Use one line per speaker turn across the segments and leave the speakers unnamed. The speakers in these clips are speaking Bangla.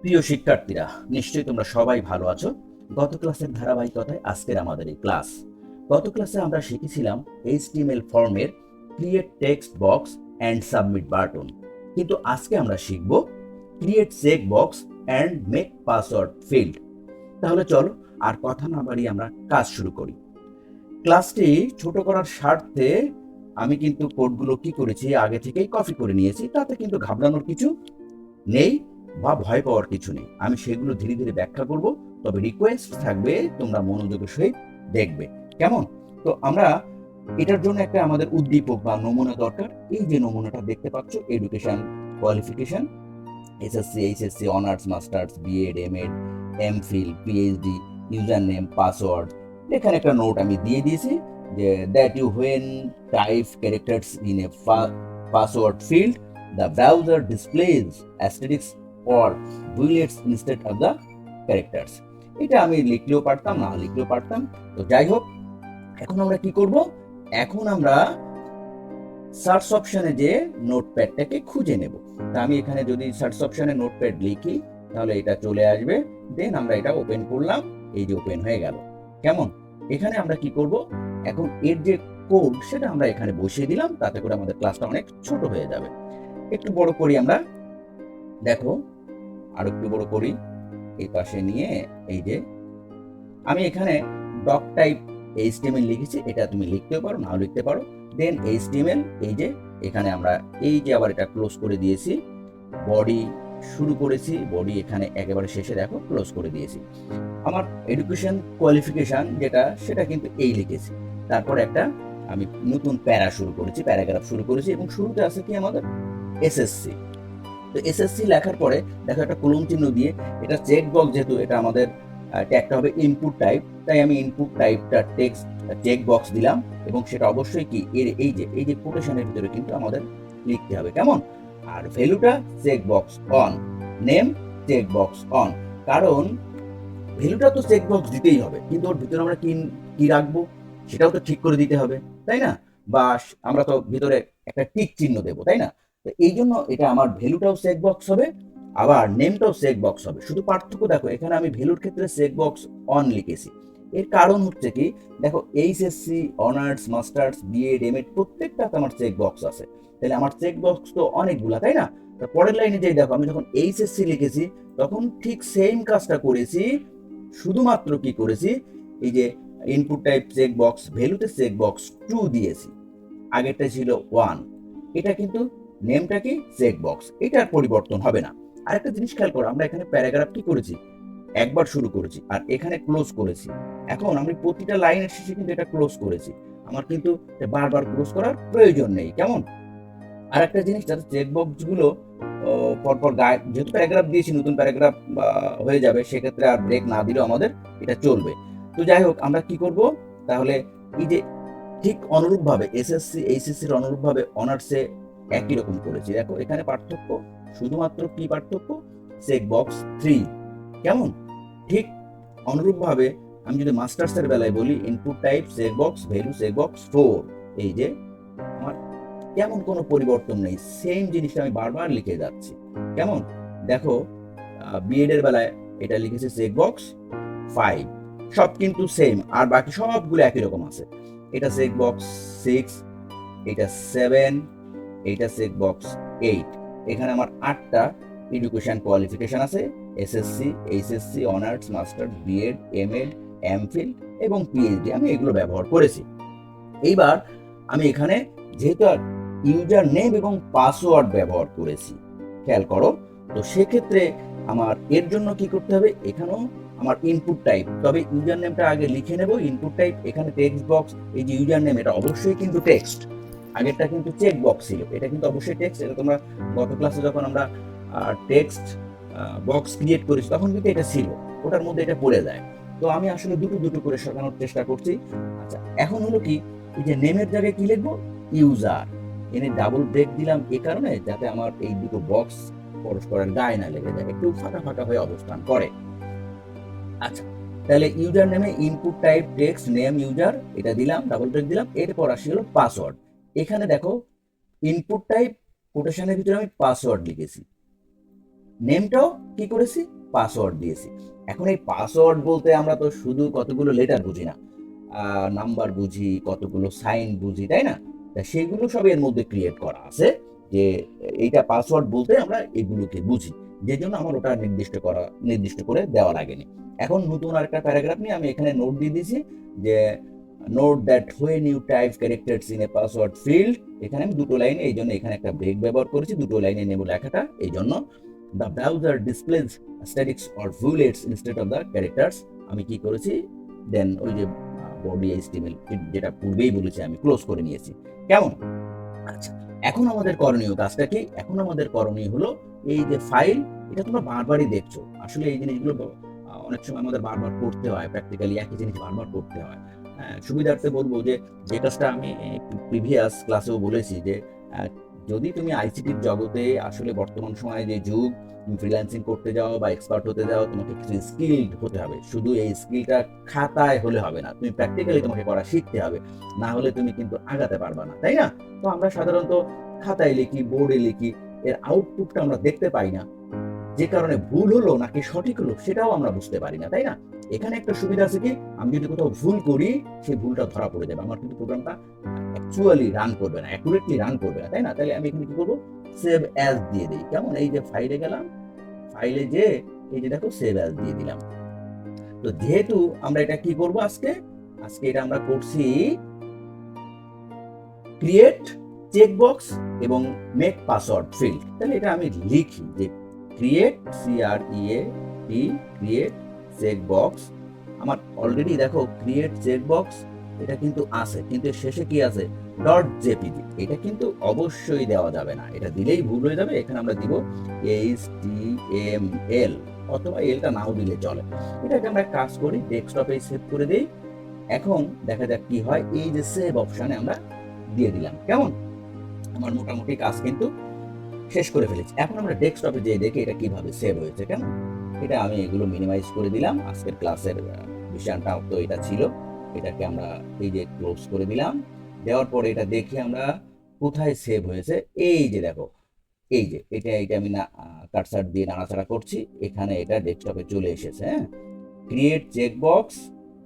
প্রিয় শিক্ষার্থীরা, নিশ্চয়ই তোমরা সবাই ভালো আছো। গত ক্লাসের ধারাবাহিকতায় আজকের আমাদের এই ক্লাস। গত ক্লাসে আমরা শিখেছিলাম HTML ফর্মের create text box and submit button. কিন্তু আজকে আমরা শিখব create check box and make password field. তাহলে চলো আর কথা না বাড়িয়ে আমরা কাজ শুরু করি। ক্লাসটি ছোট করার স্বার্থে আমি কিন্তু কোডগুলো কি করেছি আগে থেকেই কপি করে নিয়েছি, তাতে কিন্তু ঘাবড়ানোর কিছু নেই বা ভয় পাওয়ার কিছু নেই। আমি সেগুলো ধীরে ধীরে ব্যাখ্যা করব, তবে রিকোয়েস্ট থাকবে তোমরা মনোযোগের সহিত দেখবে। কেমন? তো আমরা এটার জন্য একটা আমাদের উদ্দীপক বা নমুনা দরকার। এই যে নমুনাটা দেখতে পাচ্ছ, education qualification, SSC, HSC, honours, masters, BEd, MEd, MPhil, PhD, user name, password. এখানে একটা নোট আমি দিয়ে দিয়েছি যে that you when type characters in a password field, the browser displays asterisks or bullets instead of the characters. এটা আমি লিখলেও পারতাম, না লিখলেও পারতাম। তো যাই হোক, এখন আমরা কি করব? এখন আমরা সার্চ অপশনে যে নোটপ্যাডটাকে খুঁজে নেব। তা আমি এখানে যদি সার্চ অপশনে নোটপ্যাড লিখি, তাহলে এটা চলে আসবে। দেন আমরা এটা ওপেন করলাম, এই যে ওপেন হয়ে গেল। কেমন? এখানে আমরা কি করব? এখন এর যে কোড সেটা আমরা এখানে বসিয়ে দিলাম, তাতে করে আমাদের ক্লাসটা অনেক ছোট হয়ে যাবে। একটু বড় করি আমরা, দেখো আর একটু বড় করি, এই পাশে নিয়ে এই যে আমি এখানে ডক টাইপ HTML লিখেছি, এটা তুমি লিখতেও পারো, নাও লিখতে পারো। দেন HTML, এই যে এখানে আমরা এই যে আবার এটা ক্লোজ করে দিয়েছি। বডি শুরু করেছি, বডি এখানে একেবারে শেষে দেখো ক্লোজ করে দিয়েছি। আমার এডুকেশন কোয়ালিফিকেশন যেটা, সেটা কিন্তু এই লিখেছি। তারপর একটা আমি নতুন প্যারা শুরু করেছি, প্যারাগ্রাফ শুরু করেছি, এবং শুরুতে আছে কি আমাদের এসএসসি। তো এসএসসি লেখার পরে দেখো একটা কোলন চিহ্ন দিয়ে, এটা চেক বক্স, যেহেতু এটা আমাদের ট্যাগটা হবে ইনপুট টাইপ, তাই আমি ইনপুট টাইপটা টেক্সট চেক বক্স দিলাম, এবং সেটা অবশ্যই কি এর এই যে কোটেশনের ভিতরে কিন্তু আমাদের লিখতে হবে। কেমন? আর ভ্যালুটা check box on, name check box on, কারণ ভ্যালুটা তো চেক বক্স দিতেই হবে, কিন্তু ওর ভিতরে আমরা কি কি রাখবো সেটাও তো ঠিক করে দিতে হবে, তাই না? বা আমরা তো ভিতরে একটা টিক চিহ্ন দেবো, তাই না? তো এই জন্য এটা আমার ভ্যালুটাও চেক বক্স হবে, আবার নেমটাও চেক বক্স হবে। শুধু পার্থক্য দেখো, এখানে আমি ভ্যালুর ক্ষেত্রে চেক বক্স অন লিখেছি। এর কারণ হচ্ছে কি, দেখো HSC, honours, masters, BEd, MEd প্রত্যেকটাতে আমার চেক বক্স আছে। তাহলে আমার চেক বক্স তো অনেকগুলা, তাই না? তো পরের লাইনে যেই দেখো, আমি যখন এইচএসসি লিখেছি তখন ঠিক সেম কাজটা করেছি, শুধুমাত্র কি করেছি, এই যে ইনপুট টাইপ চেক বক্স, ভ্যালুতে চেক বক্স 2 দিয়েছি, আগেরটা ছিল 1। এটা কিন্তু নেমটা কি চেক বক্স, এটার পরিবর্তন হবে না। আরেকটা জিনিস খেয়াল করো, আমরা এখানে প্যারাগ্রাফ কি করেছি, একবার শুরু করেছি আর এখানে ক্লোজ করেছি। এখন আমি প্রতিটা লাইনের শেষে কিন্তু এটা ক্লোজ করেছি, আমার কিন্তু বারবার ক্লোজ করার প্রয়োজন নেই। কেমন? আর একটা জিনিস, যাতে চেক বক্স গুলো পরপর গায়ে, যেহেতু প্যারাগ্রাফ দিয়েছি, নতুন প্যারাগ্রাফ হয়ে যাবে, সেক্ষেত্রে আর ব্রেক না দিলেও আমাদের এটা চলবে। তো যাই হোক, আমরা কি করব তাহলে, এই যে ঠিক অনুরূপভাবে এসএসসি এইচএসসির অনুরূপভাবে অনার্সে একই রকম করেছি। দেখো এখানে পার্থক্য, শুধুমাত্র কি পার্থক্য, চেক বক্স 3। কেমন? ঠিক অনুরূপভাবে আমি যদি মাস্টার্সের বেলায় বলি, input type check box, value check box 4। এই যে আমার তেমন কোনো পরিবর্তন নেই, সেম জিনিসটা আমি বারবার লিখে যাচ্ছি। কেমন? দেখো বিএড এর বেলায় এটা লিখেছে চেক বক্স 5, সব কিন্তু সেম, আর বাকি সবগুলো একই রকম আছে। এটা চেক বক্স 6, এটা 7, এটা চেক বক্স 8। এখানে আমার 8টা এডুকেশন কোয়ালিফিকেশন আছে, SSC, HSC, honours, masters, BEd, MEd, MPhil এবং পিএইচডি, আমি এগুলো ব্যবহার করেছি। এইবার আমি এখানে যেহেতু ইউজার নেম এবং পাসওয়ার্ড ব্যবহার করেছি, খেয়াল করো, তো সেক্ষেত্রে আমার এর জন্য কি করতে হবে, এখানেও আমার ইনপুট টাইপ, তবে ইউজার নেমটা আগে লিখে নেব। ইনপুট টাইপ, এখানে টেক্সট বক্স, এই যে ইউজার নেম, এটা অবশ্যই কিন্তু টেক্সট, আগেরটা কিন্তু চেক বক্স ছিল, এটা কিন্তু অবশ্যই টেক্সট। এটা তোমরা গত ক্লাসে যখন আমরা টেক্সট বক্স ক্রিয়েট করেছি তখন কিন্তু এটা ছিল, ওটার মধ্যে এটা পড়ে যায়। তো আমি আসলে দুটো দুটো করে সাজানোর চেষ্টা করছি। আচ্ছা, এখন হলো কি, এই যে নেমের জায়গায় কি লিখবো, ইউজার, এনে ডাবল ব্রেক দিলাম এই কারণে, যাতে আমার এই দুটো বক্স পরস্পরের গায়ে না লেগে যায়, একটু ফাঁকা ফাঁকা হয়ে অবস্থান করে। আচ্ছা, তাহলে ইউজার নেমে input type text name user, এটা দিলাম, ডাবল ব্রেক দিলাম। এরপর আসি হলো পাসওয়ার্ড। এখানে দেখো ইনপুট টাইপ কোটেশনের ভিতরে আমি পাসওয়ার্ড লিখেছি, নেমটাও কি করেছি, পাসওয়ার্ড দিয়েছি। এখন এই পাসওয়ার্ড বলতে আমরা তো শুধু কতগুলো লেটার বুঝি না, নাম্বার বুঝি, কতগুলো সাইন বুঝি, তাই না? তা সেগুলো সব এর মধ্যে ক্রিয়েট করা আছে, যে এইটা পাসওয়ার্ড বলতে আমরা এগুলোকে বুঝি, যে জন্য আমার ওটা নির্দিষ্ট করে দেওয়া লাগেনি। এখন নতুন আরেকটা প্যারাগ্রাফ নিয়ে আমি এখানে নোট দিয়ে দিয়েছি যে note that when you type characters in a password field, এখানে আমি দুটো লাইনে, এই জন্য এখানে একটা ব্রেক ব্যবহার করেছি, দুটো লাইনে নেব লেখাটা, এই জন্য the browser displays statics or bullets instead of the characters, আমি কি করেছি, দেন ওই যে বডি এইচটিএমএল যেটা পূর্বেই বলেছি আমি ক্লোজ করে নিয়েছি। কেমন? আচ্ছা, এখন আমাদের করণীয় কাজটা কি? এখন আমাদের করণীয় হলো এই যে ফাইল, এটা তোমরা বারবারই দেখছো, আসলে এই জিনিসগুলো অনেক সময় আমাদের বারবার করতে হয়, প্র্যাকটিক্যালি একই জিনিস বারবার করতে হয়। হ্যাঁ, সুবিধার্থে বলবো যে যে কাজটা আমি প্রিভিয়াস ক্লাসেও বলেছি যে যদি তুমি আইসিটির জগতে আসলে বর্তমান সময়ে যে যুগ, ফ্রিল্যান্সিং করতে যাও বা এক্সপার্ট হতে যাও, তোমাকে কিছু স্কিলড হতে হবে। শুধু এই স্কিলটা খাতায় হলে হবে না, তুমি প্র্যাকটিক্যালি তোমাকে করা শিখতে হবে, না হলে তুমি কিন্তু আগাতে পারবা না, তাই না? তো আমরা সাধারণত খাতায় লিখি, বোর্ডে লিখি, এর আউটপুটটা আমরা দেখতে পাই না, যে কারণে ভুল হলো নাকি সঠিক হলো সেটাও আমরা বুঝতে পারি না, তাই না? এখানে একটা সুবিধা আছে কি, আমি যদি কোথাও ভুল করি সেই ভুলটা ধরা পড়ে যাবে, আমার কিন্তু প্রোগ্রামটা অ্যাকচুয়ালি রান করবে না, অ্যাকুরেটলি রান করবে না, তাই না? তাহলে আমি এখানে কি করবো, সেভ অ্যাজ দিয়ে দিই। কেমন? এই যে ফাইলে গেলাম, ফাইলে যে এই যে দেখো সেভ অ্যাজ দিয়ে দিলাম। তো যেহেতু আমরা এটা কি করব, আজকে এটা আমরা করছি ক্রিয়েট চেকবক্স এবং মেক পাসওয়ার্ড ফিল্ড, তাহলে এটা আমি লিখি যে ক্রিয়েট ক্রিয়েট চেকবক্স। আমার অলরেডি দেখো ক্রিয়েট চেকবক্স এটা কিন্তু আছে, কিন্তু এর শেষে কি আছে, ডট জেপিজি, এটা কিন্তু অবশ্যই দেওয়া যাবে না, এটা দিলেই ভুল হয়ে যাবে। এখানে আমরা দিব HTML, অথবা এলটা নাও দিলে চলে। এটাকে আমরা কাজ করি, ডেস্কটপে সেভ করে দিই। এখন দেখা যাক কি হয়, এই যে সেভ অপশনে আমরা দিয়ে দিলাম। কেমন? আমার মোটামুটি কাজ কিন্তু শেষ করে ফেলেছি। এখন আমরা ডেস্কটপে যেয়ে দেখি এটা কিভাবে সেভ হয়েছে। কেমন? এটা আমি এগুলো মিনিমাইজ করে দিলাম, আজকের ক্লাসের বিষয়টাও তো এটা ছিল, এটাকে আমরা এই যে ক্লোজ করে দিলাম। দেওয়ার পরে এটা দেখি আমরা কোথায় সেভ হয়েছে, এই যে দেখো, এই যে এটা আমি না কার্সার দিয়ে নাড়াচাড়া করছি, এখানে এটা ডেস্কটপে চলে এসেছে। হ্যাঁ, create checkbox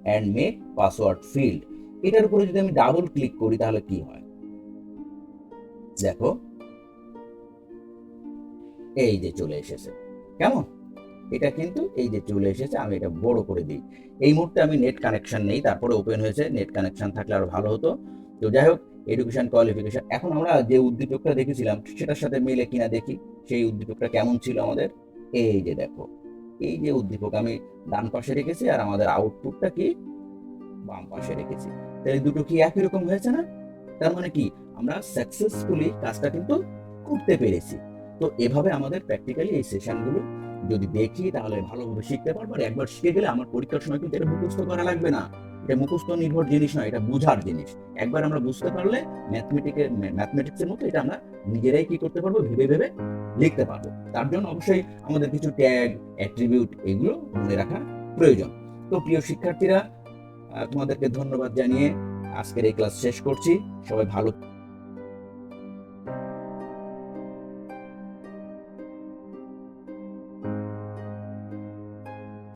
and make password field, এটার উপরে যদি আমি ডাবল ক্লিক করি তাহলে কি হয় দেখো, এই যে চলে এসেছে। কেমন? এটা কিন্তু এই যে চলে এসেছে, আমি এটা বড় করে দিই। এই মুহূর্তে আমি নেট কানেকশন নেই, তারপরে ওপেন হয়েছে, নেট কানেকশন থাকলে আরো ভালো হতো। তো যাই হোক, এডুকেশন কোয়ালিফিকেশন, এখন আমরা যে উদ্দীপকটা দেখেছিলাম সেটার সাথে মিলে কিনা দেখি, সেই উদ্দীপকটা কেমন ছিল আমাদের। এই যে দেখো, এই যে উদ্দীপক আমি ডান পাশে রেখেছি, আর আমাদের আউটপুটটা কি বাম পাশে রেখেছি, তাহলে দুটো কি একই রকম হয়েছে না? তার মানে কি, আমরা সাকসেসফুলি কাজটা কিন্তু করতে পেরেছি। তো এভাবে আমাদের প্র্যাকটিক্যালি এই সেশনগুলো যদি দেখি তাহলে ভালোভাবে শিখতে পারবো, আর একবার শিখে গেলে আমার পরীক্ষার সময় কিন্তু এটা মুখস্থ করা লাগবে না, এটা মুখস্থ নির্ভর জিনিস নয়, এটা বুঝার জিনিস। একবার আমরা বুঝতে পারলে ম্যাথমেটিক্সের মতো এটা আমরা নিজেরাই কি করতে পারবো, ভেবে ভেবে লিখতে পারবো। তার জন্য অবশ্যই আমাদের কিছু ট্যাগ, অ্যাট্রিবিউট এগুলো মনে রাখা প্রয়োজন। তো প্রিয় শিক্ষার্থীরা, তোমাদেরকে ধন্যবাদ জানিয়ে আজকের এই ক্লাস শেষ করছি। সবাই ভালো